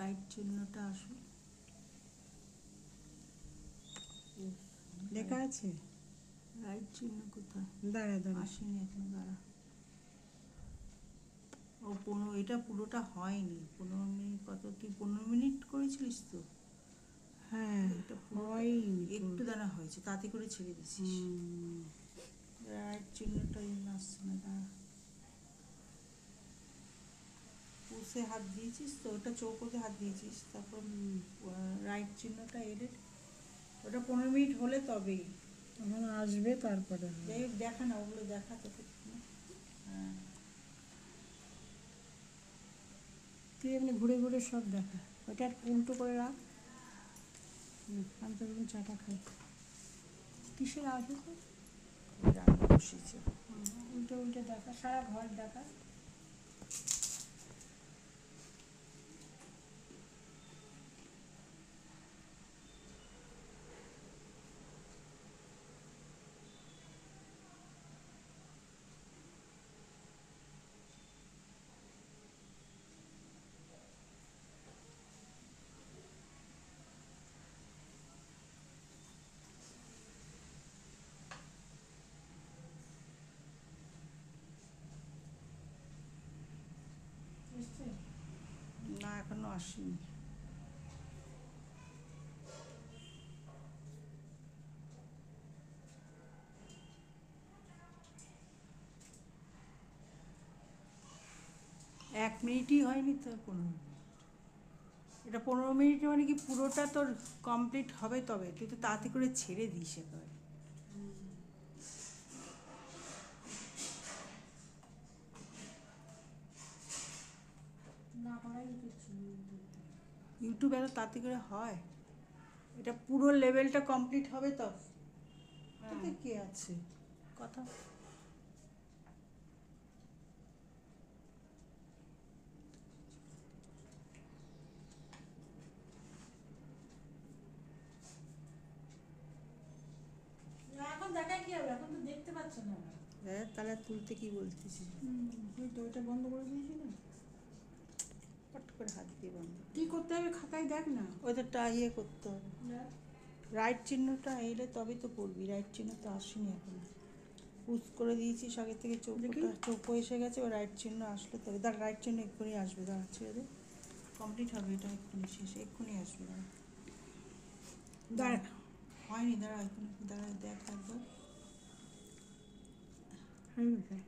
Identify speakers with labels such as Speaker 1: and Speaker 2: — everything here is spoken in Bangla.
Speaker 1: রাইট চিহ্নটা আসুক।
Speaker 2: লেখা আছে
Speaker 1: রাইট চিহ্ন কোথায়?
Speaker 2: দাঁড়া দাঁড়া
Speaker 1: আসেনি এখন, দাঁড়া। ও 15, এটা পুরোটা হয়নি। 15 মিনিট, কত তুই 15 মিনিট করেছিলিস তো?
Speaker 2: হ্যাঁ
Speaker 1: এটা
Speaker 2: হয়নি
Speaker 1: একটু দানা হয়েছে, তাতে করে ছেড়ে দিছিস। রাইট চিহ্নটা আসছে না, দাঁড়া। পুষে হাত দিয়েছিস তো, ওটা চৌকোতে হাত দিয়েছিস, তারপর রাইট চিহ্নটা এলে ওটা 15 মিনিট হলে তবেই
Speaker 2: এখন আসবে তারপরে
Speaker 1: যাই হোক, দেখা না, ওগুলো দেখা তোকে। হ্যাঁ,
Speaker 2: তুই এমনি ঘুরে ঘুরে সব দেখা, ওইটা উল্টো করে রাখ। আমি তো এখন চাটা খাই। কিসের আসবে তো
Speaker 1: রান্না বসিয়েছে।
Speaker 2: উল্টে উল্টে দেখা, সারা ঘর দেখা।
Speaker 1: না, এখনো আসেনি। এক মিনিটই হয়নি তো, 15 মিনিট। এটা 15 মিনিট মানে কি পুরোটা তোর কমপ্লিট হবে তবে, তুই তো তাড়াতাড়ি করে ছেড়ে দিস একেবারে।
Speaker 2: না করাই
Speaker 1: ইউটিউব এত তাড়াতাড়ি করে হয়? এটা পুরো লেভেলটা কমপ্লিট হবে তো। তাতে কে আছে কথা?
Speaker 2: এখন দেখায় কি হবে, এখন তো দেখতে পাচ্ছ না।
Speaker 1: হ্যাঁ, তাহলে তুলতে কি বলতেছিস?
Speaker 2: ওই তো ওইটা বন্ধ করে দিয়েছি না,
Speaker 1: পট করে হাত দিয়ে বন্ধ।
Speaker 2: কি করতে হবে খাতায় দেখ না।
Speaker 1: ওইটা ইয়ে করতে হবে, রাইট চিহ্নটা এলে তবে তো পড়বি। রাইট চিহ্ন তো আসেনি এখন, পুশ করে দিয়েছিস আগে থেকে, চৌকোটা চৌকো এসে গেছে, ও রাইট চিহ্ন আসলে তবে। দাঁড়া, রাইট চিহ্ন এক্ষুনি আসবে, দাঁড়া ছেড়ে দে, কমপ্লিট হবে এটা এক্ষুনি, শেষে এক্ষুনি আসবে। দাঁড়া
Speaker 2: দাঁড়া
Speaker 1: হয়নি, দাঁড়া এক্ষুনি, দাঁড়া দেখ একবার।
Speaker 2: হ্যাঁ